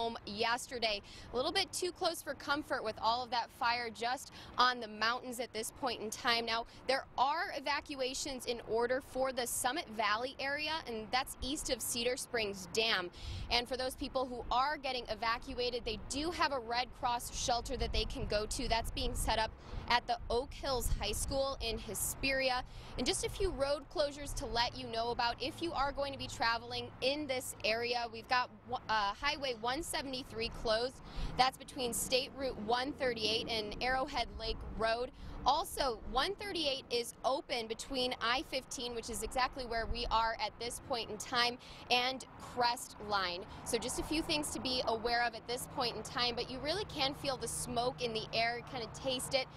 home yesterday. A little bit too close for comfort with all of that fire just on the mountains at this point in time. Now, there are evacuations in order for the Summit Valley area, and that's east of Cedar Springs Dam. And for those people who are getting evacuated, they do have a Red Cross shelter that they can go to. That's being set up at the Oak Hills High School in Hesperia. And just a few road closures to let you know about if you are going to be traveling in this area. We've got Highway 173 closed. That's between State Route 138 and Arrowhead Lake Road. Also, 138 is open between I-15, which is exactly where we are at this point in time, and Crest Line. So just a few things to be aware of at this point in time, but you really can feel the smoke in the air, kind of taste it.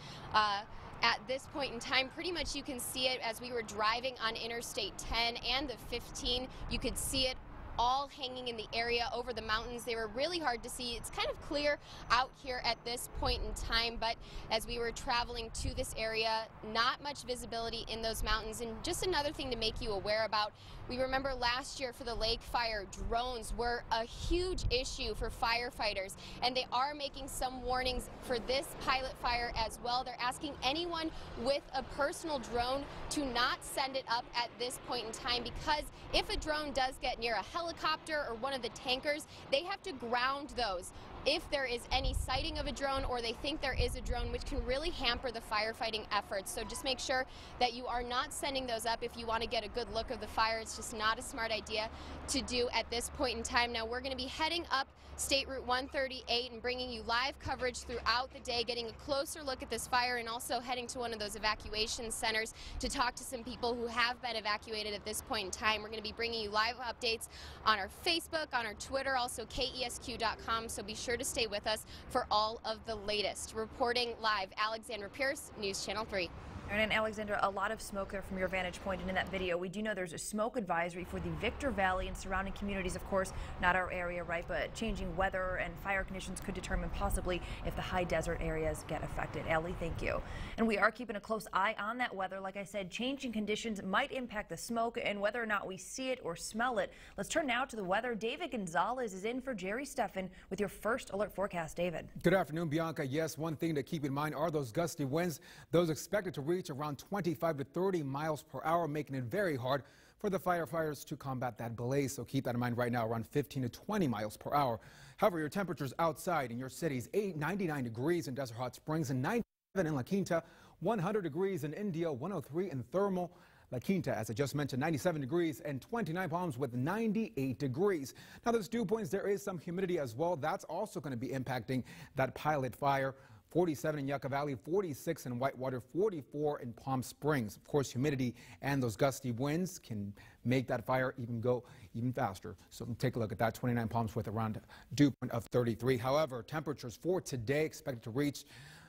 At this point in time, pretty much you can see it as we were driving on Interstate 10 and the 15. You could see it all hanging in the area over the mountains. They were really hard to see. It's kind of clear out here at this point in time, but as we were traveling to this area, not much visibility in those mountains. And just another thing to make you aware about, we remember last year for the lake fire, drones were a huge issue for firefighters, and they are making some warnings for this pilot fire as well. They're asking anyone with a personal drone to not send it up at this point in time, because if a drone does get near a helicopter or one of the tankers, they have to ground those if there is any sighting of a drone or they think there is a drone, which can really hamper the firefighting efforts. So just make sure that you are not sending those up if you want to get a good look of the fire. It's just not a smart idea to do at this point in time. Now we're going to be heading up State Route 138 and bringing you live coverage throughout the day, getting a closer look at this fire, and also heading to one of those evacuation centers to talk to some people who have been evacuated at this point in time. We're going to be bringing you live updates on our Facebook, on our Twitter, also KESQ.com, so be sure to stay with us for all of the latest. Reporting live, Alexandra Pierce, News Channel 3. And Alexandra, a lot of smoke there from your vantage point, and in that video we do know there's a smoke advisory for the Victor Valley and surrounding communities. Of course, not our area, right, but changing weather and fire conditions could determine possibly if the high desert areas get affected. Ellie, thank you. And we are keeping a close eye on that weather. Like I said, changing conditions might impact the smoke and whether or not we see it or smell it. Let's turn now to the weather. David Gonzalez is in for Jerry Steffen with your first alert forecast. David. Good afternoon, Bianca. Yes, one thing to keep in mind are those gusty winds. Those expected to reach around 25 to 30 miles per hour, making it very hard for the firefighters to combat that blaze. So keep that in mind right now, around 15 to 20 miles per hour. However, your temperatures outside in your cities, 99 degrees in Desert Hot Springs and 97 in La Quinta, 100 degrees in Indio, 103 in Thermal. La Quinta, as I just mentioned, 97 degrees, and 29 Palms with 98 degrees. Now, those dew points, there is some humidity as well. That's also going to be impacting that pilot fire. 47 in Yucca Valley, 46 in Whitewater, 44 in Palm Springs. Of course, humidity and those gusty winds can make that fire go even faster. So take a look at that. 29 Palms with around dew point of 33. However, temperatures for today expected to reach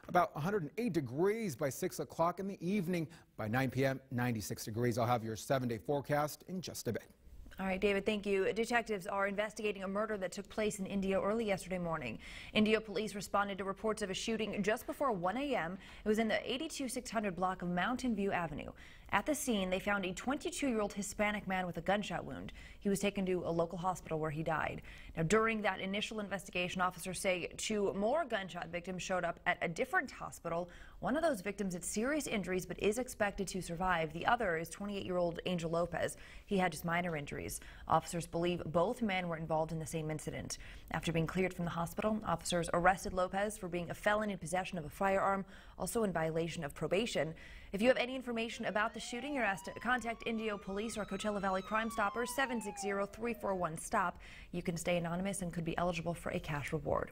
about 108 degrees by 6 o'clock in the evening. By 9 p.m., 96 degrees. I'll have your 7-day forecast in just a bit. All right, David, thank you. Detectives are investigating a murder that took place in Indio early yesterday morning. Indio police responded to reports of a shooting just before 1 a.m. It was in the 82600 block of Mountain View Avenue. At the scene, they found a 22-year-old Hispanic man with a gunshot wound. He was taken to a local hospital where he died. Now, during that initial investigation, officers say 2 more gunshot victims showed up at a different hospital. One of those victims had serious injuries but is expected to survive. The other is 28-year-old Angel Lopez. He had just minor injuries. Officers believe both men were involved in the same incident. After being cleared from the hospital, officers arrested Lopez for being a felon in possession of a firearm, also in violation of probation. If you have any information about the shooting, you're asked to contact Indio Police or Coachella Valley Crime Stoppers, 760-341-STOP. You can stay anonymous and could be eligible for a cash reward.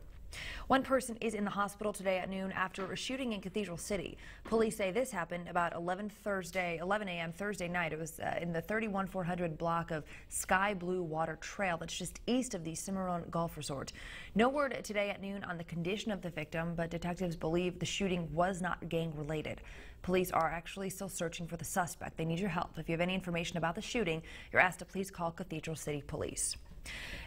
One person is in the hospital today at noon after a shooting in Cathedral City. Police say this happened about 11 a.m. Thursday night. It was in the 31400 block of Sky Blue Water Trail that's just east of the Cimarron Golf Resort. No word today at noon on the condition of the victim, but detectives believe the shooting was not gang related. Police are actually still searching for the suspect. They need your help. If you have any information about the shooting, you're asked to please call Cathedral City Police.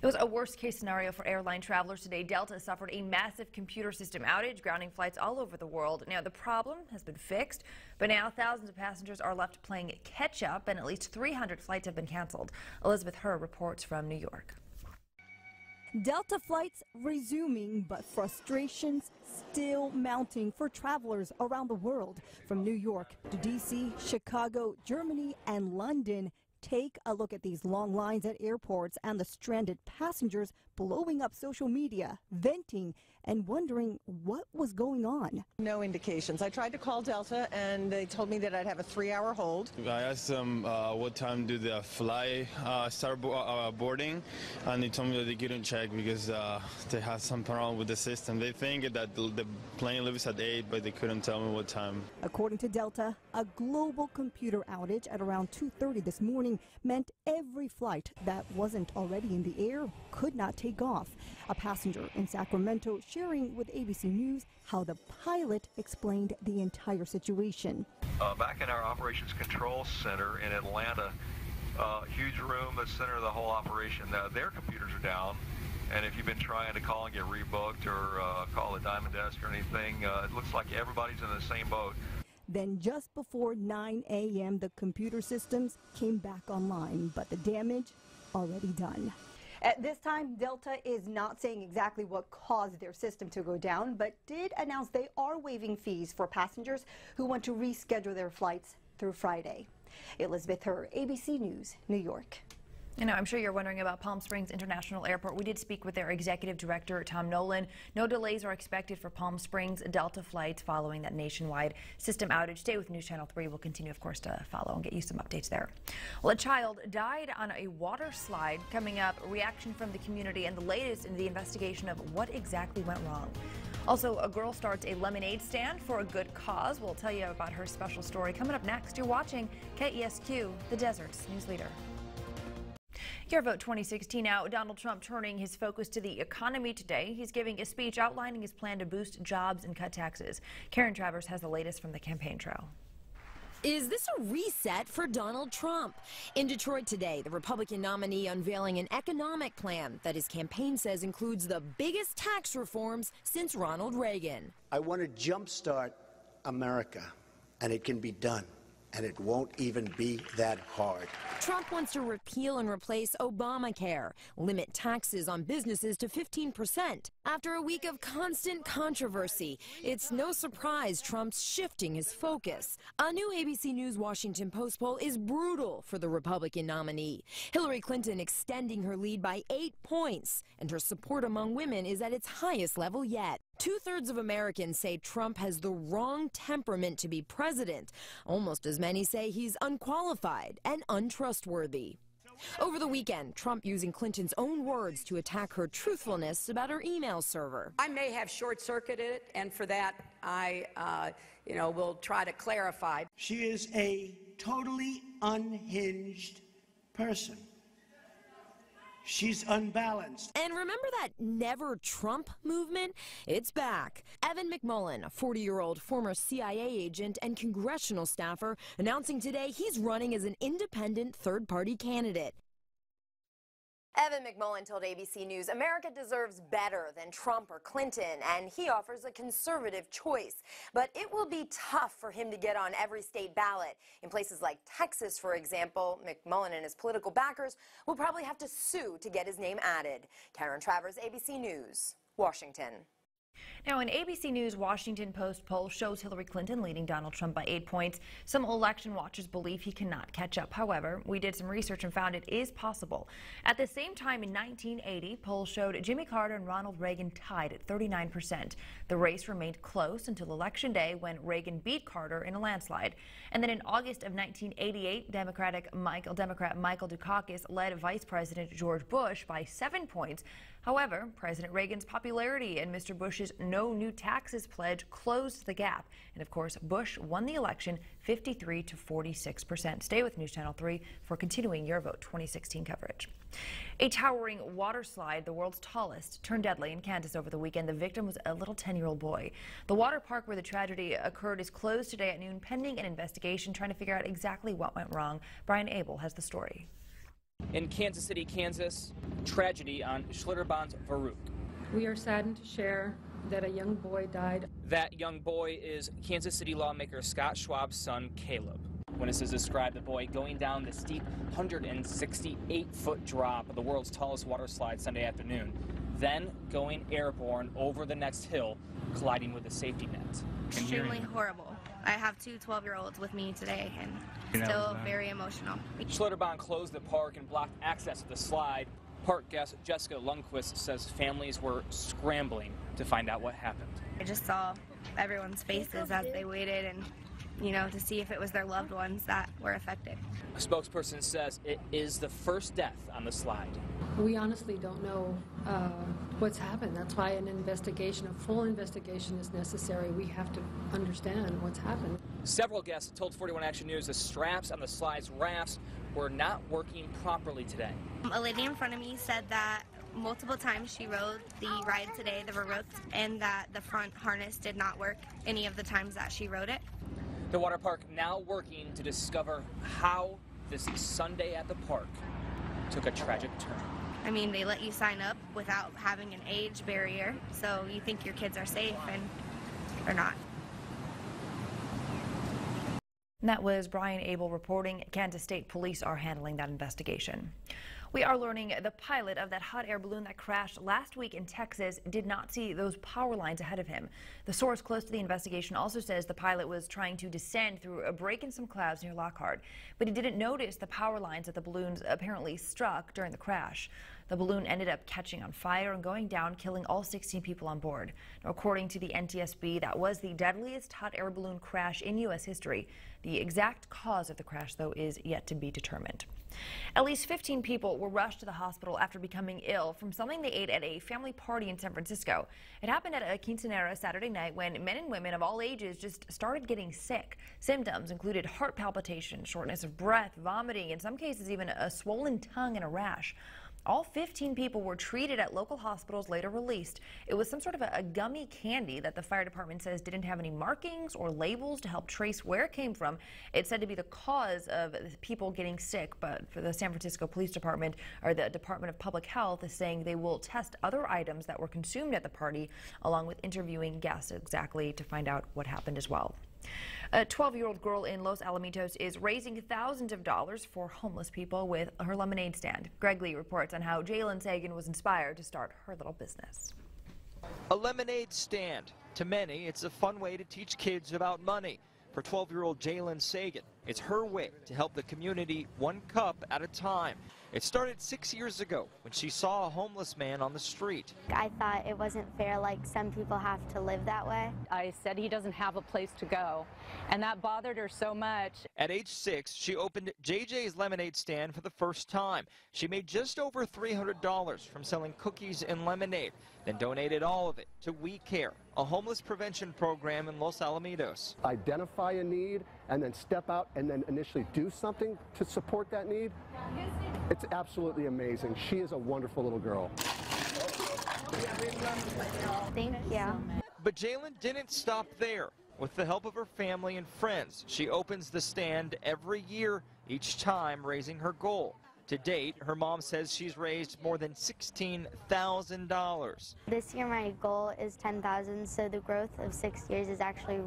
It was a worst-case scenario for airline travelers today. Delta suffered a massive computer system outage, grounding flights all over the world. Now, the problem has been fixed, but now thousands of passengers are left playing catch-up, and at least 300 flights have been canceled. Elizabeth Herr reports from New York. Delta flights resuming, but frustrations still mounting for travelers around the world. From New York to D.C., Chicago, Germany, and London. Take a look at these long lines at airports and the stranded passengers blowing up social media, venting, and wondering what was going on. No indications. I tried to call Delta, and they told me that I'd have a 3-hour hold. I asked them what time do the flight start boarding, and they told me that they couldn't check because they had some problem with the system. They think that the plane leaves at 8, but they couldn't tell me what time. According to Delta, a global computer outage at around 2:30 this morning meant every flight that wasn't already in the air could not take off. A passenger in Sacramento sharing with ABC News how the pilot explained the entire situation. Back in our operations control center in Atlanta, huge room, the center of the whole operation, their computers are down. And if you've been trying to call and get rebooked or call the Diamond Desk or anything, it looks like everybody's in the same boat. Then just before 9 a.m., the computer systems came back online, but the damage already done. At this time, Delta is not saying exactly what caused their system to go down, but did announce they are waiving fees for passengers who want to reschedule their flights through Friday. Elizabeth Herr, ABC News, New York. You know, I'm sure you're wondering about Palm Springs International Airport. We did speak with their executive director, Tom Nolan. No delays are expected for Palm Springs Delta flights following that nationwide system outage. Stay with News Channel 3. We'll continue, of course, to follow and get you some updates there. Well, a child died on a water slide. Coming up, reaction from the community and the latest in the investigation of what exactly went wrong. Also, a girl starts a lemonade stand for a good cause. We'll tell you about her special story coming up next. You're watching KESQ, the Desert's news leader. Your vote 2016 now. Donald Trump turning his focus to the economy today. He's giving a speech outlining his plan to boost jobs and cut taxes. Karen Travers has the latest from the campaign trail. Is this a reset for Donald Trump? In Detroit today, the Republican nominee unveiling an economic plan that his campaign says includes the biggest tax reforms since Ronald Reagan. I want to jumpstart America, and it can be done. And it won't even be that hard. Trump wants to repeal and replace Obamacare, limit taxes on businesses to 15%. After a week of constant controversy, it's no surprise Trump's shifting his focus. A new ABC News Washington Post poll is brutal for the Republican nominee. Hillary Clinton extending her lead by 8 points, and her support among women is at its highest level yet. 2/3 of Americans say Trump has the wrong temperament to be president. Almost as many say he's unqualified and untrustworthy. Over the weekend, Trump using Clinton's own words to attack her truthfulness about her email server. I may have short-circuited it, and for that, I will try to clarify. She is a totally unhinged person. She's unbalanced. And remember that Never Trump movement? It's back. Evan McMullin, a 40-year-old former CIA agent and congressional staffer, announcing today he's running as an independent third-party candidate. Evan McMullin told ABC News America deserves better than Trump or Clinton, and he offers a conservative choice. But it will be tough for him to get on every state ballot. In places like Texas, for example, McMullin and his political backers will probably have to sue to get his name added. Karen Travers, ABC News, Washington. Now, an ABC News Washington Post poll shows Hillary Clinton leading Donald Trump by 8 points. Some election watchers believe he cannot catch up. However, we did some research and found it is possible. At the same time in 1980, polls showed Jimmy Carter and Ronald Reagan tied at 39%. The race remained close until Election Day when Reagan beat Carter in a landslide. And then in August of 1988, Democrat Michael Dukakis led Vice President George Bush by 7 points. However, President Reagan's popularity and Mr. Bush's no new taxes pledge closed the gap. And of course, Bush won the election 53 to 46%. Stay with News Channel 3 for continuing Your Vote 2016 coverage. A towering water slide, the world's tallest, turned deadly in Kansas over the weekend. The victim was a little 10-year-old boy. The water park where the tragedy occurred is closed today at noon, pending an investigation trying to figure out exactly what went wrong. Brian Abel has the story. In Kansas City, Kansas, tragedy on Schlitterbahn Farouk. We are saddened to share that a young boy died. That young boy is Kansas City lawmaker Scott Schwab's son, Caleb. Witnesses describe the boy going down the steep 168-foot drop of the world's tallest water slide Sunday afternoon. then going airborne over the next hill, colliding with a safety net. Extremely horrible. I have two 12-year-olds with me today and still very emotional. Schlitterbahn closed the park and blocked access to the slide. Park guest Jessica Lundquist says families were scrambling to find out what happened. I just saw everyone's faces as they waited and, to see if it was their loved ones that were affected. A spokesperson says it is the first death on the slide. We honestly don't know what's happened. That's why an investigation, a full investigation is necessary. We have to understand what's happened. Several guests told 41 Action News the straps on the slide's rafts were not working properly today. A lady in front of me said that multiple times she rode the ride today, the ropes, and that the front harness did not work any of the times that she rode it. The water park now working to discover how this Sunday at the park took a tragic turn. I mean, they let you sign up without having an age barrier, so you think your kids are safe and they're not. And that was Brian Abel reporting. Kansas State Police are handling that investigation. We are learning the pilot of that hot air balloon that crashed last week in Texas did not see those power lines ahead of him. The source close to the investigation also says the pilot was trying to descend through a break in some clouds near Lockhart, but he didn't notice the power lines that the balloons apparently struck during the crash. The balloon ended up catching on fire and going down, killing all 16 people on board. Now, according to the NTSB, that was the deadliest hot air balloon crash in U.S. history. The exact cause of the crash, though, is yet to be determined. At least 15 people were rushed to the hospital after becoming ill from something they ate at a family party in San Francisco. It happened at a quinceanera Saturday night when men and women of all ages just started getting sick. Symptoms included heart palpitations, shortness of breath, vomiting, in some cases even a swollen tongue and a rash. All 15 people were treated at local hospitals, later released. It was some sort of a gummy candy that the fire department says didn't have any markings or labels to help trace where it came from. It's said to be the cause of people getting sick, but for the San Francisco Police Department, or the Department of Public Health, is saying they will test other items that were consumed at the party, along with interviewing guests exactly to find out what happened as well. A 12-year-old girl in Los Alamitos is raising thousands of dollars for homeless people with her lemonade stand. Greg Lee reports on how Jalen Sagan was inspired to start her little business. A lemonade stand. To many, it's a fun way to teach kids about money. For 12-year-old Jalen Sagan, it's her way to help the community one cup at a time. It started 6 years ago when she saw a homeless man on the street. I thought it wasn't fair, like some people have to live that way. I said he doesn't have a place to go, and that bothered her so much. At age 6, she opened JJ's lemonade stand for the first time. She made just over $300 from selling cookies and lemonade, then donated all of it to We Care, a homeless prevention program in Los Alamitos. Identify a need and then step out and then initially do something to support that need. It's absolutely amazing. She is a wonderful little girl. Thank you. But Jalen didn't stop there. With the help of her family and friends, she opens the stand every year, each time raising her goal. To date, her mom says she's raised more than $16,000. This year my goal is $10,000, so the growth of 6 years is actually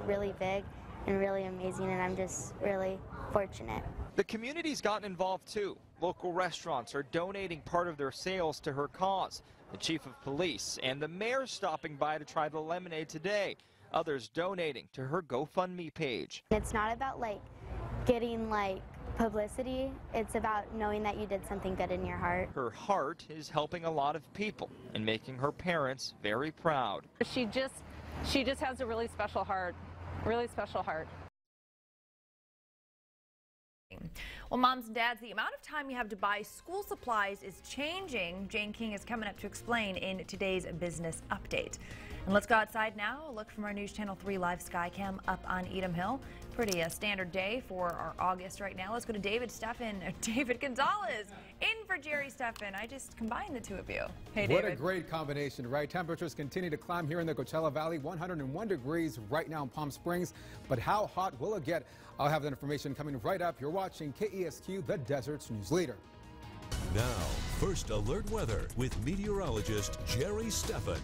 really big and really amazing, and I'm just really fortunate. The community's gotten involved too. Local restaurants are donating part of their sales to her cause. The chief of police and the mayor stopping by to try the lemonade today. Others donating to her GoFundMe page. It's not about getting publicity. It's about knowing that you did something good in your heart. Her heart is helping a lot of people and making her parents very proud. She just has a really special heart. Really special heart. Well, moms and dads, the amount of time you have to buy school supplies is changing. Jane King is coming up to explain in today's business update. And let's go outside now. A look from our News Channel 3 live Skycam up on Edom Hill. Pretty standard day for our August right now. Let's go to David Gonzalez in for Jerry Steffen. I just combined the two of you. Hey, David. What a great combination, right? Temperatures continue to climb here in the Coachella Valley. 101 degrees right now in Palm Springs. But how hot will it get? I'll have that information coming right up. You're watching KESQ, the Desert's news leader. Now, First Alert Weather with meteorologist Jerry Steffen.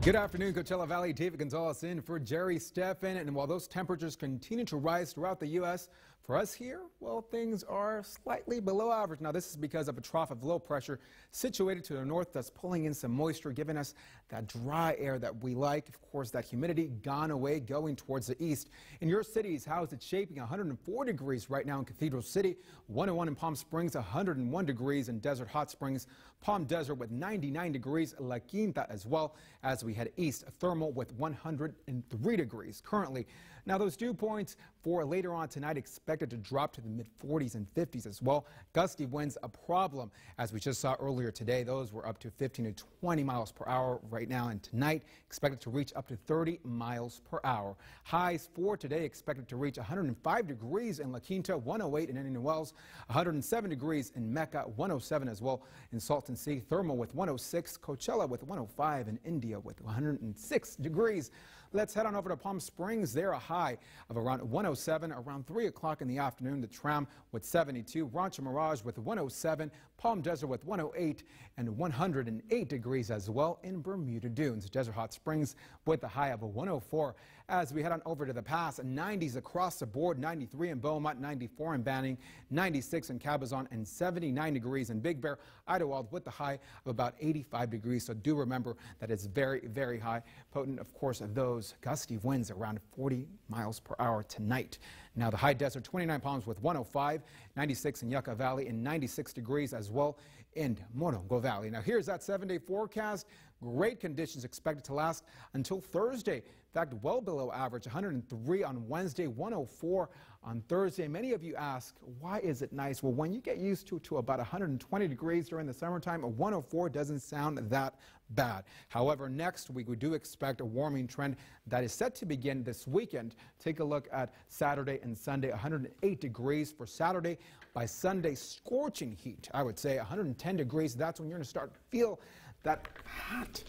Good afternoon, Coachella Valley. David Gonzalez in for Jerry Steffen. And while those temperatures continue to rise throughout the U.S., For us here, well, things are slightly below average. Now, this is because of a trough of low pressure situated to the north that's pulling in some moisture, giving us that dry air that we like. Of course, that humidity gone away, going towards the east. In your cities, how is it shaping? 104 degrees right now in Cathedral City, 101 in Palm Springs, 101 degrees in Desert Hot Springs, Palm Desert with 99 degrees, La Quinta as well as we head east, thermal with 103 degrees currently. Now, those dew points for later on tonight expected to drop to the mid-40s and 50s as well. Gusty winds a problem. As we just saw earlier today, those were up to 15 to 20 miles per hour right now, and tonight expected to reach up to 30 miles per hour. Highs for today expected to reach 105 degrees in La Quinta, 108 in Indian Wells, 107 degrees in Mecca, 107 as well in Salton Sea, thermal with 106, Coachella with 105, and India with 106 degrees. Let's head on over to Palm Springs. There, a high of around 107 around 3 o'clock in the afternoon. The Tram with 72, Rancho Mirage with 107, Palm Desert with 108, and 108 degrees as well in Bermuda Dunes. Desert Hot Springs with a high of 104. As we head on over to the pass, 90s across the board, 93 in Beaumont, 94 in Banning, 96 in Cabazon, and 79 degrees in Big Bear. Idlewild with the high of about 85 degrees. So do remember that it's very, very high. Potent, of course, of those gusty winds around 40 miles per hour tonight. Now the high desert, 29 Palms with 105, 96 in Yucca Valley, and 96 degrees as well in Morongo Valley. Now here's that 7-day forecast. Great conditions expected to last until Thursday. In fact, well below average, 103 on Wednesday, 104 on Thursday. Many of you ask, why is it nice? Well, when you get used to about 120 degrees during the summertime, a 104 doesn't sound that bad. However, next week we do expect a warming trend that is set to begin this weekend. Take a look at Saturday and Sunday, 108 degrees for Saturday. By Sunday, scorching heat, I would say 110 degrees. That's when you're going to start to feel that hot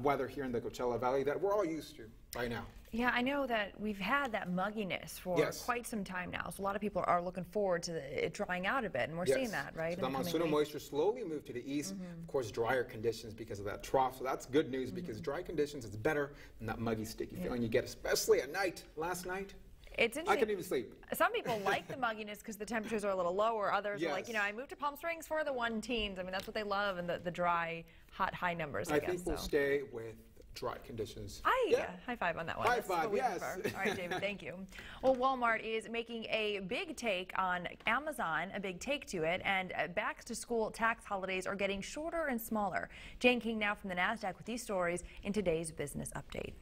weather here in the Coachella Valley that we're all used to by now. Yeah, I know that we've had that mugginess for quite some time now, so a lot of people are looking forward to it drying out a bit, and we're seeing that, right? So the monsoonal moisture slowly moved to the east. Of course, drier conditions because of that trough, so that's good news because dry conditions is better than that muggy, sticky feeling you get, especially at night. Last night, it's interesting. I couldn't even sleep. Some people like the mugginess because the temperatures are a little lower. Others are like, I moved to Palm Springs for the 1-teens. I mean, that's what they love, and the dry, hot, high numbers, I guess. think we'll stay with dry conditions. High five on that one. High five, yes. All right, David, thank you. Well, Walmart is making a big take on Amazon, a big take to it, and back-to-school tax holidays are getting shorter and smaller. Jane King now from the NASDAQ with these stories in today's Business Update.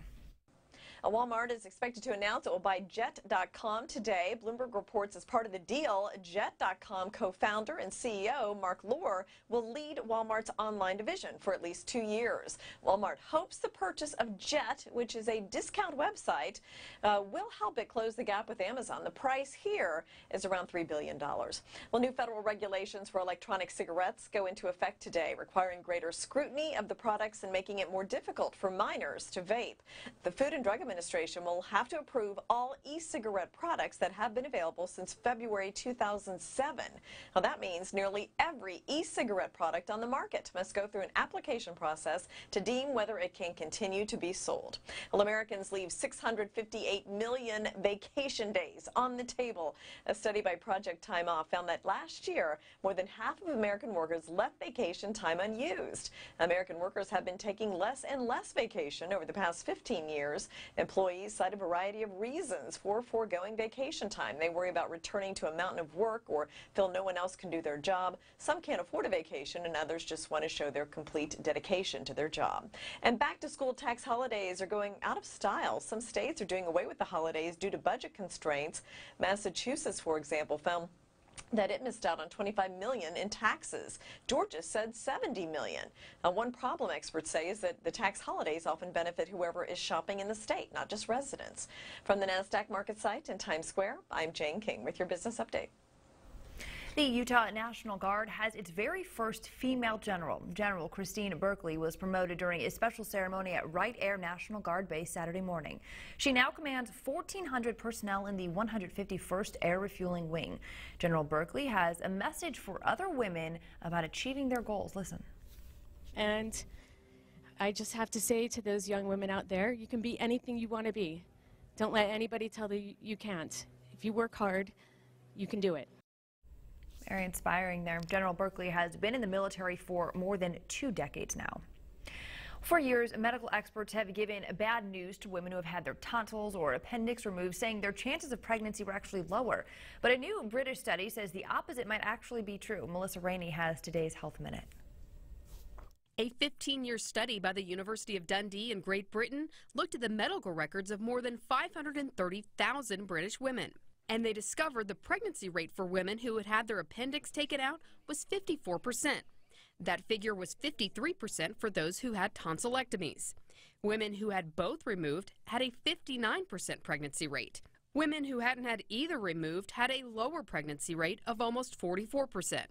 Walmart is expected to announce it will buy Jet.com today. Bloomberg reports as part of the deal, Jet.com co-founder and CEO Mark Lohr will lead Walmart's online division for at least 2 years. Walmart hopes the purchase of Jet, which is a discount website, will help it close the gap with Amazon. The price here is around $3 billion. Well, new federal regulations for electronic cigarettes go into effect today, requiring greater scrutiny of the products and making it more difficult for minors to vape. The Food and Drug Administration will have to approve all e-cigarette products that have been available since February 2007. Now that means nearly every e-cigarette product on the market must go through an application process to deem whether it can continue to be sold. Well, Americans leave 658 million vacation days on the table. A study by Project Time Off found that last year, more than half of American workers left vacation time unused. American workers have been taking less and less vacation over the past 15 years. Employees cite a variety of reasons for foregoing vacation time. They worry about returning to a mountain of work or feel no one else can do their job. Some can't afford a vacation, and others just want to show their complete dedication to their job. And back-to-school tax holidays are going out of style. Some states are doing away with the holidays due to budget constraints. Massachusetts, for example, found that it missed out on $25 million in taxes. Georgia said $70 million. Now, one problem experts say is that the tax holidays often benefit whoever is shopping in the state, not just residents. From the NASDAQ market site in Times Square, I'm Jane King with your business update. The Utah National Guard has its very first female general. General Christine Berkeley was promoted during a special ceremony at Wright Air National Guard Base Saturday morning. She now commands 1,400 personnel in the 151st Air Refueling Wing. General Berkeley has a message for other women about achieving their goals. Listen. And I just have to say to those young women out there, you can be anything you want to be. Don't let anybody tell you you can't. if you work hard, you can do it. Very inspiring there. General Berkeley has been in the military for more than 2 decades now. For years, medical experts have given bad news to women who have had their tonsils or appendix removed, saying their chances of pregnancy were actually lower. But a new British study says the opposite might actually be true. Melissa Rainey has today's Health Minute. A 15-year study by the University of Dundee in Great Britain looked at the medical records of more than 530,000 British women. And they discovered the pregnancy rate for women who had had their appendix taken out was 54%. That figure was 53% for those who had tonsillectomies. Women who had both removed had a 59% pregnancy rate. Women who hadn't had either removed had a lower pregnancy rate of almost 44%.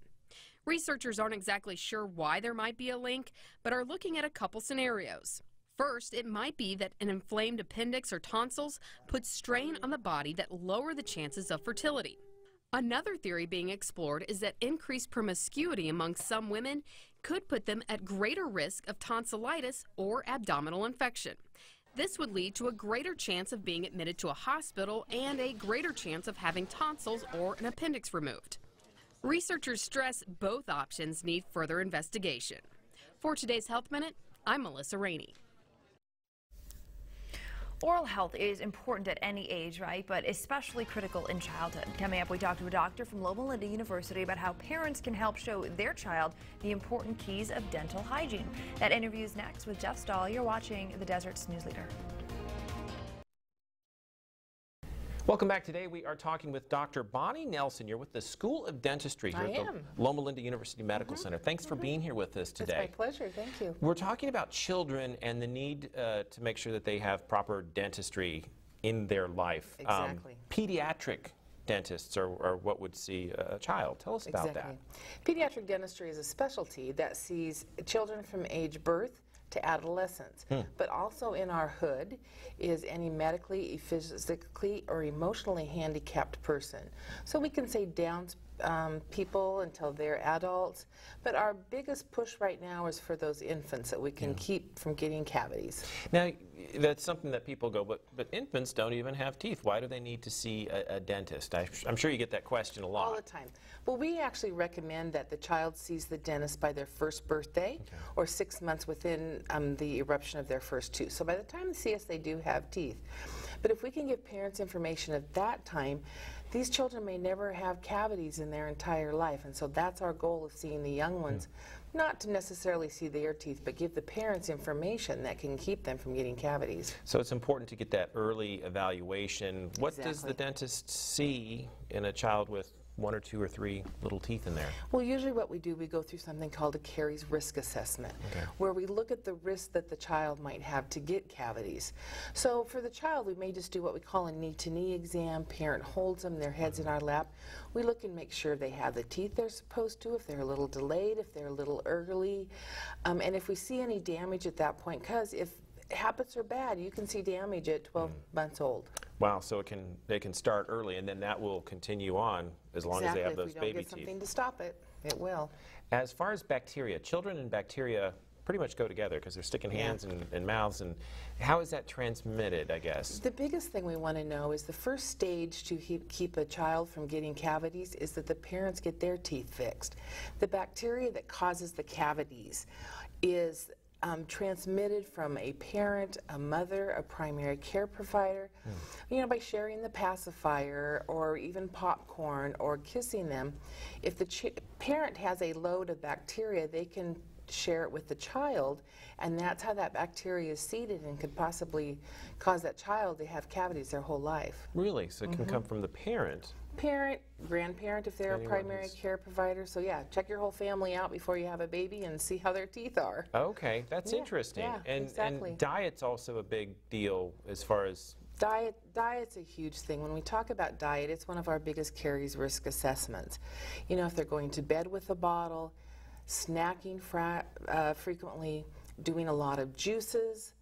Researchers aren't exactly sure why there might be a link, but are looking at a couple scenarios. First, it might be that an inflamed appendix or tonsils put strain on the body that lower the chances of fertility. Another theory being explored is that increased promiscuity among some women could put them at greater risk of tonsillitis or abdominal infection. This would lead to a greater chance of being admitted to a hospital and a greater chance of having tonsils or an appendix removed. Researchers stress both options need further investigation. For today's Health Minute, I'm Melissa Rainey. Oral health is important at any age, right? But especially critical in childhood. Coming up, we talk to a doctor from Loma Linda University about how parents can help show their child the important keys of dental hygiene. That interview is next with Jeff Stahl. You're watching the Desert's News Leader. Welcome back. Today we are talking with Dr. Bonnie Nelson. You're with the School of Dentistry here at the Loma Linda University Medical Center. Thanks for being here with us today. It's my pleasure. Thank you. We're talking about children and the need to make sure that they have proper dentistry in their life. Exactly. Pediatric dentists are what would see a child. Tell us about that. Pediatric dentistry is a specialty that sees children from age birth to adolescence, but also in our hood is any medically, physically, or emotionally handicapped person. So we can say Down people until they're adults, but our biggest push right now is for those infants that we can keep from getting cavities. Now, that's something that people go, but infants don't even have teeth. Why do they need to see a dentist? I'm sure you get that question a lot. All the time. Well, we actually recommend that the child sees the dentist by their first birthday or 6 months within the eruption of their first tooth. So by the time they see us, they do have teeth. But if we can give parents information at that time, these children may never have cavities in their entire life, and so that's our goal of seeing the young ones. Not to necessarily see their teeth, but give the parents information that can keep them from getting cavities. So it's important to get that early evaluation. What does the dentist see in a child with 1 or 2 or 3 little teeth in there? Well, usually what we do, we go through something called a caries risk assessment, where we look at the risk that the child might have to get cavities. So for the child, we may just do what we call a knee-to-knee exam. Parent holds them, their head's in our lap. We look and make sure they have the teeth they're supposed to, if they're a little delayed, if they're a little early, and if we see any damage at that point, because if habits are bad, you can see damage at 12 months old. Wow, so they can start early, and then that will continue on as long as they have those baby teeth. If we don't get something to stop it, it will. As far as bacteria, children and bacteria pretty much go together because they're sticking hands and mouths. And how is that transmitted, I guess? The biggest thing we want to know is the first stage to keep a child from getting cavities is that the parents get their teeth fixed. The bacteria that causes the cavities is transmitted from a parent, a mother, a primary care provider, you know, by sharing the pacifier or even popcorn or kissing them. If the parent has a load of bacteria, they can share it with the child, and that's how that bacteria is seeded and could possibly cause that child to have cavities their whole life. Really? So it can come from the parent? Parent, grandparent if they're a primary care provider. So yeah, check your whole family out before you have a baby and see how their teeth are. Okay, that's interesting. Yeah, exactly. And diet's also a big deal as far as... Diet's a huge thing. When we talk about diet, it's one of our biggest caries risk assessments. You know, if they're going to bed with a bottle, snacking frequently, doing a lot of juices,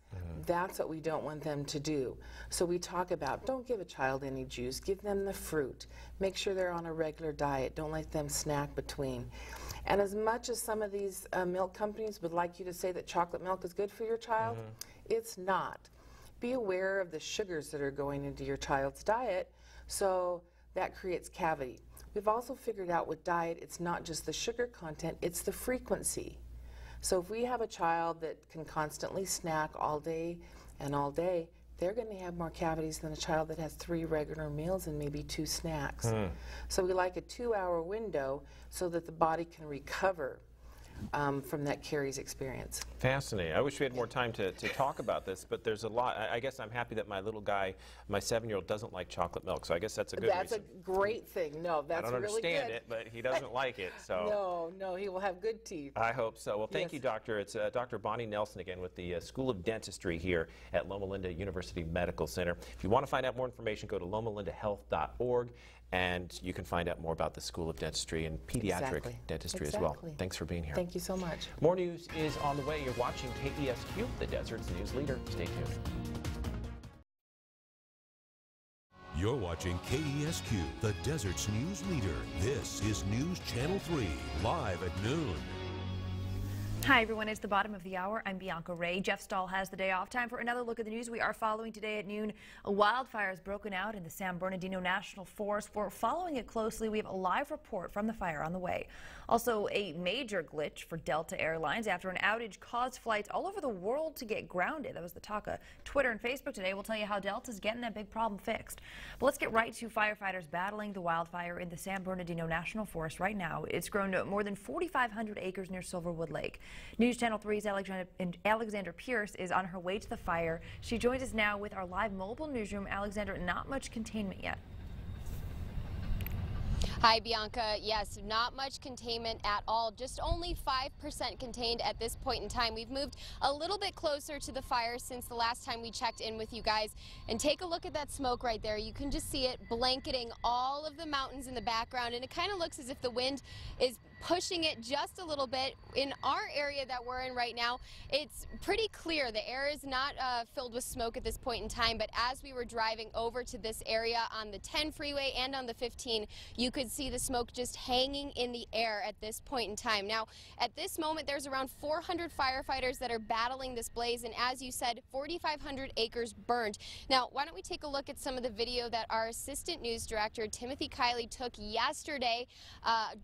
that's what we don't want them to do. So we talk about, don't give a child any juice, give them the fruit. Make sure they're on a regular diet. Don't let them snack between. And as much as some of these milk companies would like you to say that chocolate milk is good for your child, it's not. Be aware of the sugars that are going into your child's diet. So that creates cavity. We've also figured out with diet, it's not just the sugar content, it's the frequency. So if we have a child that can constantly snack all day and all day, they're going to have more cavities than a child that has 3 regular meals and maybe 2 snacks. So we like a 2-hour window so that the body can recover from that caries experience. Fascinating. I wish we had more time to talk about this, but there's a lot. I guess I'm happy that my little guy, my 7-year-old, doesn't like chocolate milk, so I guess that's a good reason. That's a great thing. No, that's really good. I don't understand it, but he doesn't like it, so. No, he will have good teeth. I hope so. Well, thank you, Doctor. It's Dr. Bonnie Nelson again with the School of Dentistry here at Loma Linda University Medical Center. If you want to find out more information, go to lomalindahealth.org. And you can find out more about the School of Dentistry and Pediatric Dentistry as well. Thanks for being here. Thank you so much. More news is on the way. You're watching KESQ, the Desert's news leader. Stay tuned. You're watching KESQ, the Desert's news leader. This is News Channel 3, live at noon. Hi everyone, it's the bottom of the hour. I'm Bianca Ray. Jeff Stahl has the day off. Time for another look at the news we are following today at noon. A wildfire has broken out in the San Bernardino National Forest. We're following it closely. We have a live report from the fire on the way. Also, a major glitch for Delta Airlines after an outage caused flights all over the world to get grounded. That was the talk of Twitter and Facebook today. We'll tell you how Delta's getting that big problem fixed. But let's get right to firefighters battling the wildfire in the San Bernardino National Forest right now. It's grown to more than 4,500 acres near Silverwood Lake. News Channel 3's Alexandra Pierce is on her way to the fire. She joins us now with our live mobile newsroom. Alexandra, not much containment yet. Hi, Bianca. Yes, not much containment at all. Just only 5% contained at this point in time. We've moved a little bit closer to the fire since the last time we checked in with you guys. And take a look at that smoke right there. You can just see it blanketing all of the mountains in the background. And it kind of looks as if the wind is pushing it just a little bit. In our area that we're in right now, it's pretty clear. The air is not filled with smoke at this point in time, but as we were driving over to this area on the 10 freeway and on the 15, you could see the smoke just hanging in the air at this point in time. Now, at this moment, there's around 400 firefighters that are battling this blaze, and as you said, 4,500 acres burned. Now, why don't we take a look at some of the video that our assistant news director, Timothy Kiley, took yesterday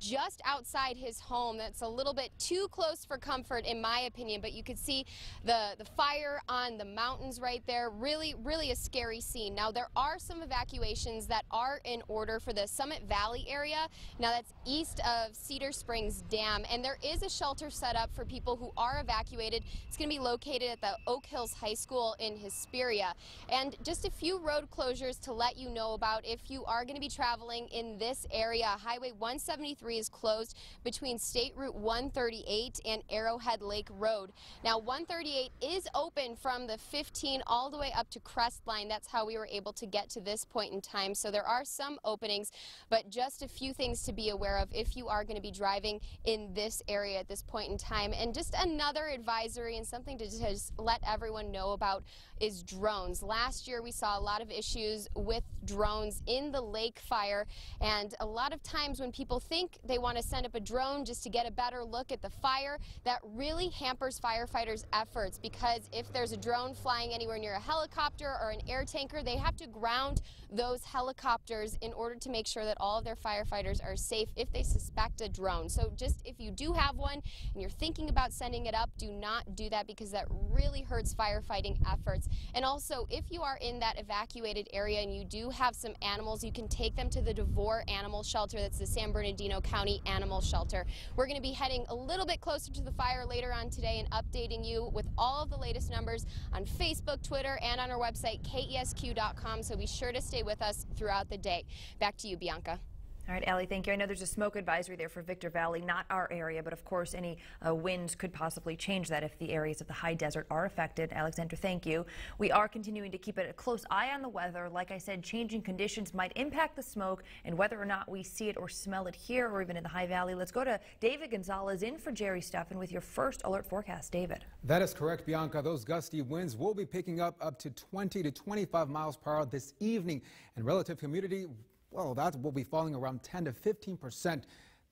just outside his home. That's a little bit too close for comfort in my opinion, but you could see the fire on the mountains right there. Really a scary scene. Now there are some evacuations that are in order for the Summit Valley area. Now that's east of Cedar Springs Dam, and there is a shelter set up for people who are evacuated. It's going to be located at the Oak Hills High School in Hesperia. And just a few road closures to let you know about if you are going to be traveling in this area. Highway 173 is closed between State Route 138 and Arrowhead Lake Road. Now 138 is open from the 15 all the way up to Crestline. That's how we were able to get to this point in time. So there are some openings, but just a few things to be aware of if you are going to be driving in this area at this point in time. And just another advisory and something to just let everyone know about is drones. Last year we saw a lot of issues with drones in the lake fire, and a lot of times when people think they want to send up a drone just to get a better look at the fire, that really hampers firefighters' efforts, because if there's a drone flying anywhere near a helicopter or an air tanker, they have to ground those helicopters in order to make sure that all of their firefighters are safe if they suspect a drone. So just if you do have one and you're thinking about sending it up, do not do that, because that really hurts firefighting efforts. And also, if you are in that evacuated area and you do have some animals, you can take them to the DeVore Animal Shelter. That's the San Bernardino County Animal Shelter. We're going to be heading a little bit closer to the fire later on today and updating you with all of the latest numbers on Facebook, Twitter, and on our website, KESQ.com. So be sure to stay with us throughout the day. Back to you, Bianca. All right, Allie, thank you. I know there's a smoke advisory there for Victor Valley, not our area, but of course any winds could possibly change that if the areas of the high desert are affected. Alexandra, thank you. We are continuing to keep a close eye on the weather. Like I said, changing conditions might impact the smoke, and whether or not we see it or smell it here or even in the high valley. Let's go to David Gonzalez in for Jerry Steffen with your first alert forecast. David. That is correct, Bianca. Those gusty winds will be picking up to 20 to 25 miles per hour this evening, and relative humidity, well, that will be falling around 10 to 15%.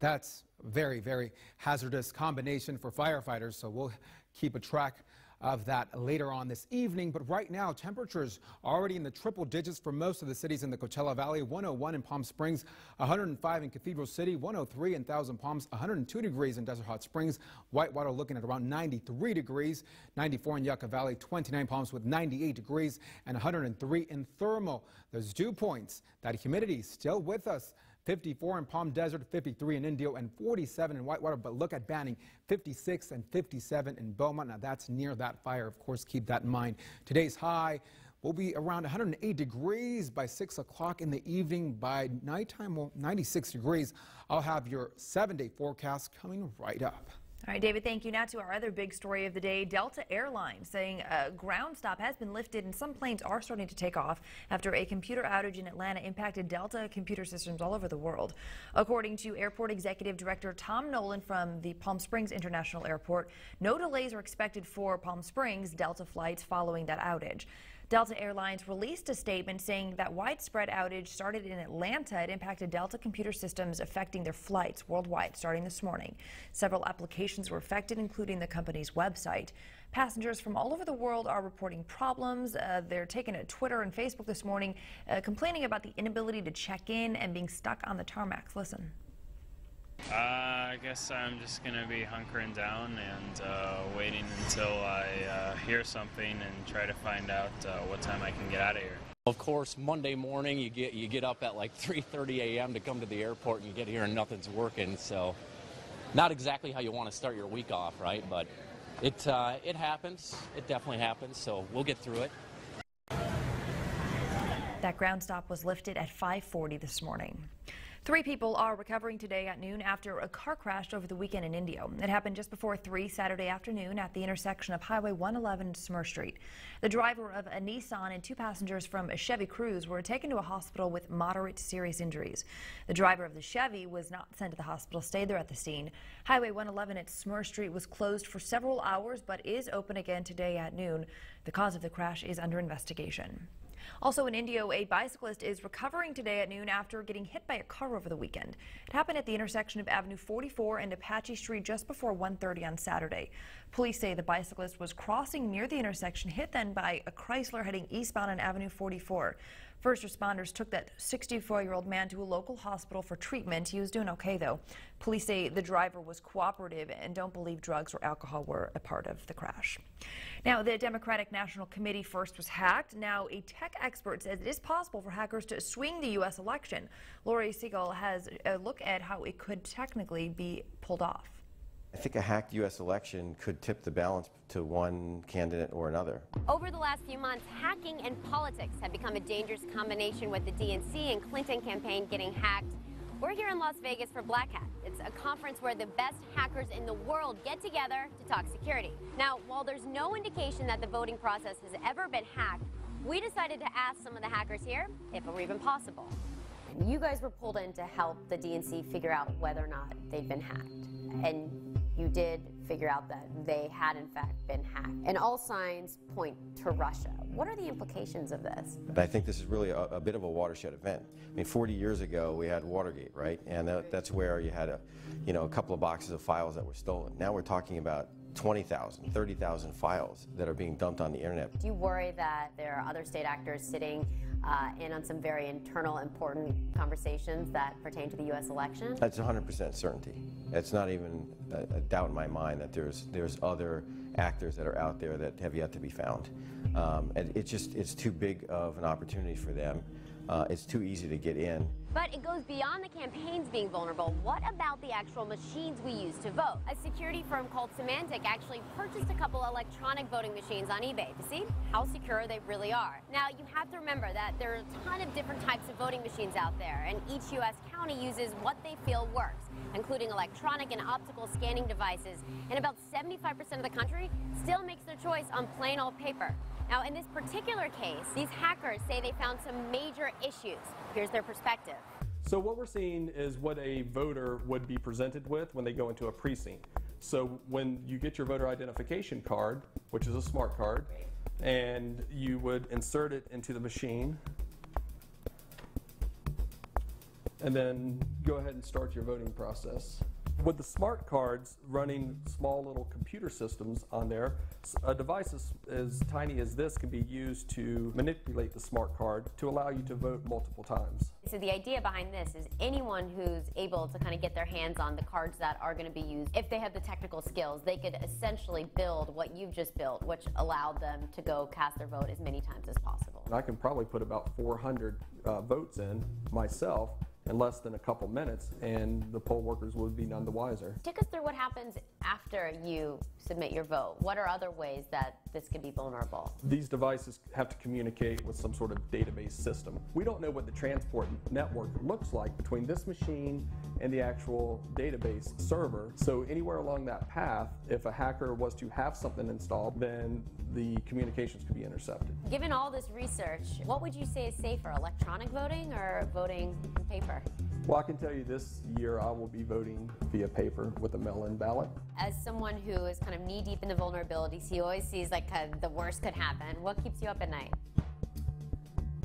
That's very hazardous combination for firefighters, so we'll keep a track of that later on this evening. But right now, temperatures already in the triple digits for most of the cities in the Coachella Valley. 101 in Palm Springs, 105 in Cathedral City, 103 in Thousand Palms, 102 degrees in Desert Hot Springs. Whitewater looking at around 93 degrees, 94 in Yucca Valley, 29 Palms with 98 degrees, and 103 in Thermal. Those dew points, that humidity still with us. 54 in Palm Desert, 53 in Indio, and 47 in Whitewater. But look at Banning, 56 and 57 in Beaumont. Now that's near that fire. Of course, keep that in mind. Today's high will be around 108 degrees by 6 o'clock in the evening. By nighttime, well, 96 degrees. I'll have your 7-day forecast coming right up. All right, David, thank you. Now to our other big story of the day. Delta Airlines saying a ground stop has been lifted and some planes are starting to take off after a computer outage in Atlanta impacted Delta computer systems all over the world. According to Airport Executive Director Tom Nolan from the Palm Springs International Airport, no delays are expected for Palm Springs Delta flights following that outage. Delta Airlines released a statement saying that widespread outage started in Atlanta. It impacted Delta computer systems, affecting their flights worldwide starting this morning. Several applications were affected, including the company's website. Passengers from all over the world are reporting problems. They're taking to Twitter and Facebook this morning, complaining about the inability to check in and being stuck on the tarmacs. Listen. I guess I'm just going to be hunkering down and waiting until I hear something and try to find out what time I can get out of here. Of course, Monday morning you get up at like 3:30 a.m. to come to the airport and you get here and nothing's working. So not exactly how you want to start your week off, right? But it happens. It definitely happens. So we'll get through it. That ground stop was lifted at 5:40 this morning. 3 people are recovering today at noon after a car crashed over the weekend in Indio. It happened just before 3 Saturday afternoon at the intersection of Highway 111 and Smur Street. The driver of a Nissan and 2 passengers from a Chevy Cruze were taken to a hospital with moderate to serious injuries. The driver of the Chevy was not sent to the hospital, stayed there at the scene. Highway 111 at Smur Street was closed for several hours but is open again today at noon. The cause of the crash is under investigation. Also in Indio, a bicyclist is recovering today at noon after getting hit by a car over the weekend. It happened at the intersection of Avenue 44 and Apache Street just before 1:30 on Saturday. Police say the bicyclist was crossing near the intersection, hit then by a Chrysler heading eastbound on Avenue 44. First responders took that 64-year-old man to a local hospital for treatment. He was doing okay, though. Police say the driver was cooperative and don't believe drugs or alcohol were a part of the crash. Now, the Democratic National Committee first was hacked. Now, a tech expert says it is possible for hackers to swing the U.S. election. Lori Siegel has a look at how it could technically be pulled off. I think a hacked U.S. election could tip the balance to one candidate or another. Over the last few months, hacking and politics have become a dangerous combination, with the DNC and Clinton campaign getting hacked. We're here in Las Vegas for Black Hat. It's a conference where the best hackers in the world get together to talk security. Now, while there's no indication that the voting process has ever been hacked, we decided to ask some of the hackers here if it were even possible. You guys were pulled in to help the DNC figure out whether or not they'd been hacked. And you did figure out that they had in fact been hacked. And all signs point to Russia. What are the implications of this? I think this is really a bit of a watershed event. I mean, 40 years ago we had Watergate, right? And that's where you had a couple of boxes of files that were stolen. Now we're talking about 20,000, 30,000 files that are being dumped on the internet. Do you worry that there are other state actors sitting in on some very internal, important conversations that pertain to the U.S. election? That's 100% certainty. It's not even a doubt in my mind that there's other actors that are out there that have yet to be found. And it's too big of an opportunity for them. It's too easy to get in. But it goes beyond the campaigns being vulnerable. What about the actual machines we use to vote? A security firm called Symantec actually purchased a couple electronic voting machines on eBay to see how secure they really are. Now, you have to remember that there are a ton of different types of voting machines out there, and each U.S. county uses what they feel works, including electronic and optical scanning devices. And about 75% of the country still makes their choice on plain old paper. Now, in this particular case, these hackers say they found some major issues. Here's their perspective. So what we're seeing is what a voter would be presented with when they go into a precinct. So when you get your voter identification card, which is a smart card, and you would insert it into the machine, and then go ahead and start your voting process. With the smart cards running small little computer systems on there, a device as tiny as this can be used to manipulate the smart card to allow you to vote multiple times. So the idea behind this is anyone who's able to kind of get their hands on the cards that are going to be used, if they have the technical skills, they could essentially build what you've just built, which allowed them to go cast their vote as many times as possible. I can probably put about 400 votes in myself in less than a couple minutes, and the poll workers would be none the wiser. Take us through what happens after you submit your vote. What are other ways that this could be vulnerable? These devices have to communicate with some sort of database system. We don't know what the transport network looks like between this machine and the actual database server. So anywhere along that path, if a hacker was to have something installed, then the communications could be intercepted. Given all this research, what would you say is safer, electronic voting or voting in paper? Well, I can tell you this year I will be voting via paper with a mail-in ballot. As someone who is kind of knee-deep in the vulnerabilities, he always sees like the worst could happen. What keeps you up at night?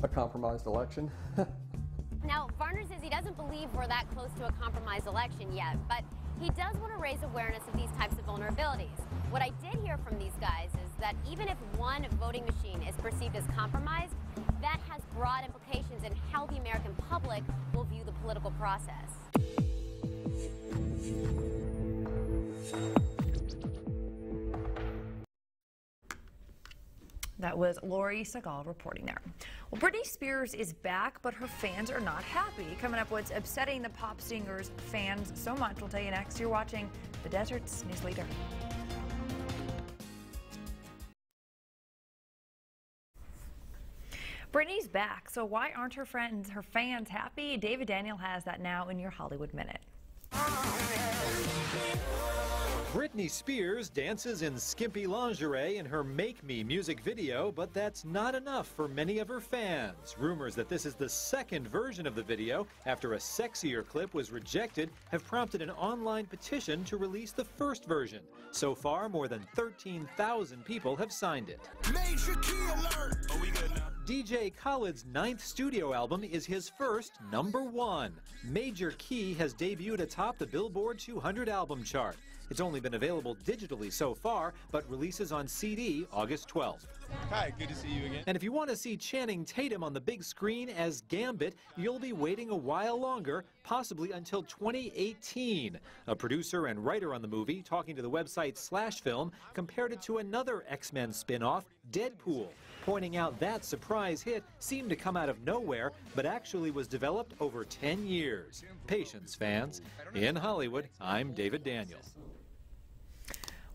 A compromised election. Now, Varner says he doesn't believe we're that close to a compromised election yet, but he does want to raise awareness of these types of vulnerabilities. What I did hear from these guys is that even if one voting machine is perceived as compromised, that has broad implications in how the American public will view the political process. That was Lori Segal reporting there. Well, Britney Spears is back, but her fans are not happy. Coming up, what's upsetting the pop singer's fans so much, we'll tell you next. You're watching The Desert's News Leader. Britney's back, so why aren't her fans happy? David Daniel has that now in your Hollywood Minute. Britney Spears dances in skimpy lingerie in her Make Me music video, but that's not enough for many of her fans. Rumors that this is the second version of the video after a sexier clip was rejected have prompted an online petition to release the first version. So far, more than 13,000 people have signed it. Major key alert! Are we good now? DJ Khaled's 9th studio album is his first #1. Major Key has debuted atop the Billboard 200 album chart. It's only been available digitally so far, but releases on CD August 12th. Hi, good to see you again. And if you want to see Channing Tatum on the big screen as Gambit, you'll be waiting a while longer, possibly until 2018. A producer and writer on the movie, talking to the website /Film, compared it to another X-Men spin-off, Deadpool, pointing out that surprise hit seemed to come out of nowhere, but actually was developed over 10 years. Patience, fans. In Hollywood, I'm David Daniel.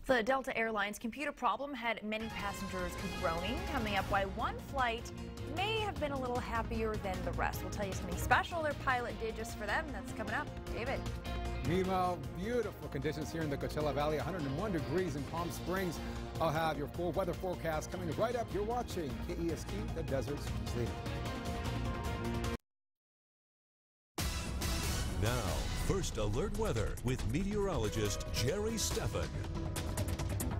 The Delta Airlines computer problem had many passengers groaning. Coming up, why one flight may have been a little happier than the rest. We'll tell you something special their pilot did just for them. That's coming up. David. Meanwhile, beautiful conditions here in the Coachella Valley, 101 degrees in Palm Springs. I'll have your full weather forecast coming right up. You're watching KESQ, the Desert's News Leader. Now, First Alert Weather with meteorologist Jerry Steffen.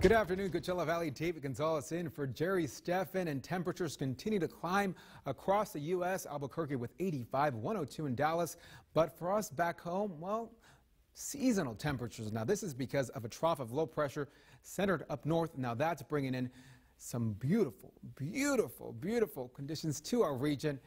Good afternoon, Coachella Valley. David Gonzalez in for Jerry Steffen, and temperatures continue to climb across the U.S. Albuquerque with 85, 102 in Dallas. But for us back home, well, seasonal temperatures. Now, this is because of a trough of low pressure centered up north. Now, that's bringing in some beautiful, beautiful, beautiful conditions to our region.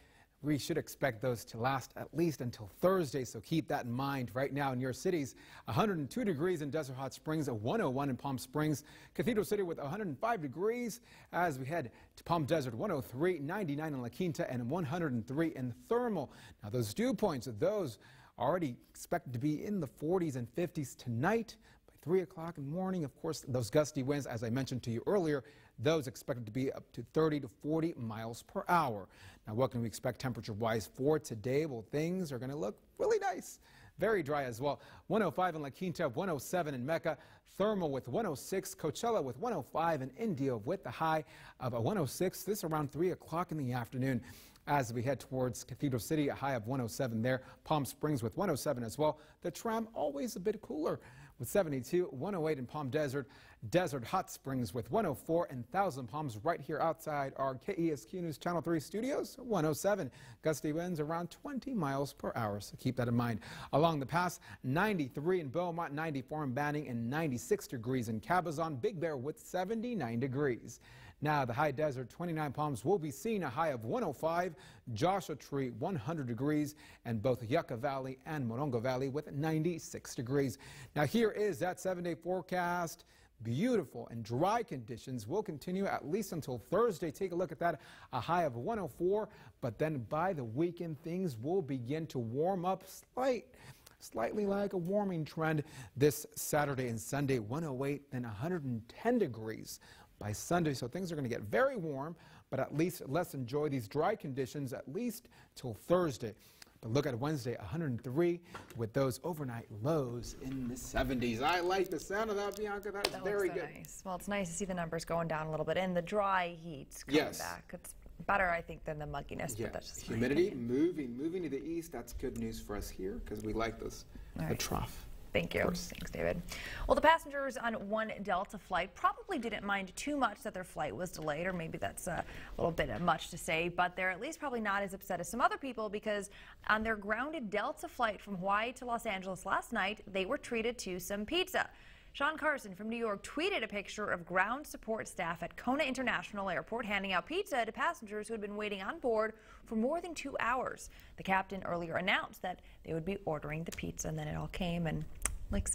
We should expect those to last at least until Thursday, so keep that in mind. Right now in your cities, 102 degrees in Desert Hot Springs, 101 in Palm Springs, Cathedral City with 105 degrees as we head to Palm Desert, 103, 99 in La Quinta, and 103 in Thermal. Now those dew points, those already expected to be in the 40s and 50s tonight. By 3 o'clock in the morning, of course, those gusty winds, as I mentioned to you earlier, those expected to be up to 30 to 40 miles per hour. Now, what can we expect temperature-wise for today? Well, things are going to look really nice. Very dry as well. 105 in La Quinta, 107 in Mecca, Thermal with 106, Coachella with 105, and Indio with the high of 106. This around 3 o'clock in the afternoon. As we head towards Cathedral City, a high of 107 there. Palm Springs with 107 as well. The Tram always a bit cooler with 72, 108 in Palm Desert, Desert Hot Springs with 104, and Thousand Palms right here outside our KESQ News Channel 3 studios, 107. Gusty winds around 20 miles per hour, so keep that in mind. Along the pass, 93 in Beaumont, 94 in Banning, and 96 degrees in Cabazon, Big Bear with 79 degrees. Now, the high desert, 29 Palms, will be seeing a high of 105, Joshua Tree 100 degrees, and both Yucca Valley and Morongo Valley with 96 degrees. Now, here is that 7-day forecast. Beautiful and dry conditions will continue at least until Thursday. Take a look at that, a high of 104, but then by the weekend, things will begin to warm up slightly like a warming trend this Saturday and Sunday, 108 and 110 degrees. By Sunday, so things are going to get very warm, but at least let's enjoy these dry conditions at least till Thursday. But look at Wednesday, 103 with those overnight lows in the 70s. I like the sound of that, Bianca. That's very good. Nice. Well, it's nice to see the numbers going down a little bit and the dry heat's coming back. It's better, I think, than the mugginess. Yeah. But that's just humidity moving to the east. That's good news for us here because we like this. The trough. Thank you. Thanks, David. Well, the passengers on one Delta flight probably didn't mind too much that their flight was delayed, or maybe that's a little bit much to say, but they're at least probably not as upset as some other people because on their grounded Delta flight from Hawaii to Los Angeles last night, they were treated to some pizza. Sean Carson from New York tweeted a picture of ground support staff at Kona International Airport handing out pizza to passengers who had been waiting on board for more than 2 hours. The captain earlier announced that they would be ordering the pizza, and then it all came, and like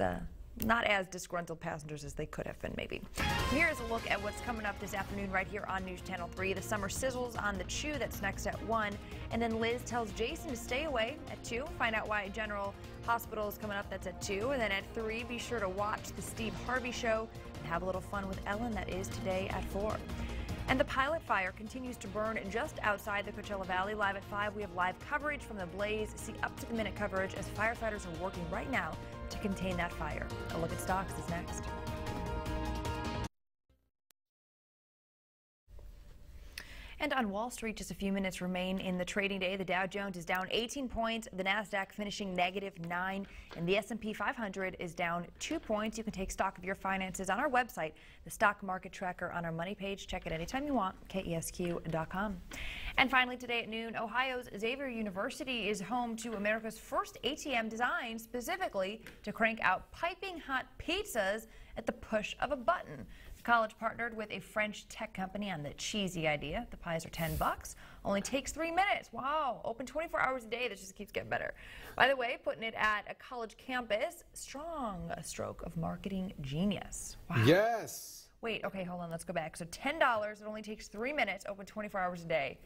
not as disgruntled passengers as they could have been, maybe. Here's a look at what's coming up this afternoon right here on News Channel 3. The summer sizzles on the Chew, that's next at 1. And then Liz tells Jason to stay away at 2. Find out why General Hospital is coming up, that's at 2. And then at 3, be sure to watch the Steve Harvey Show and have a little fun with Ellen, that is today at 4. And the pilot fire continues to burn just outside the Coachella Valley. Live at 5, we have live coverage from the blaze. See up-to-the-minute coverage as firefighters are working right now to contain that fire. A look at stocks is next. And on Wall Street, just a few minutes remain in the trading day. The Dow Jones is down 18 points, the Nasdaq finishing -9, and the S&P 500 is down 2 points. You can take stock of your finances on our website, the stock market tracker on our money page. Check it anytime you want, KESQ.com. And finally today at noon, Ohio's Xavier University is home to America's first ATM designed specifically to crank out piping hot pizzas at the push of a button. The college partnered with a French tech company on the cheesy idea. The pies are $10, only takes 3 minutes. Wow, open 24 hours a day. This just keeps getting better. By the way, putting it at a college campus, a stroke of marketing genius. Wow. Yes. Wait, okay, hold on, let's go back. So $10, it only takes 3 minutes, open 24 hours a day.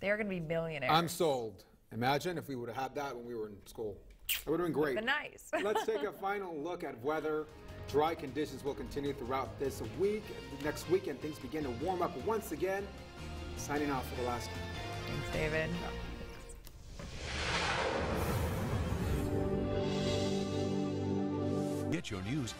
They're going to be millionaires. I'm sold. Imagine if we would have had that when we were in school. It would have been great. Nice. Let's take a final look at weather. Dry conditions will continue throughout this week. Next weekend, things begin to warm up once again. Signing off for the last time. Thanks, David. Get your news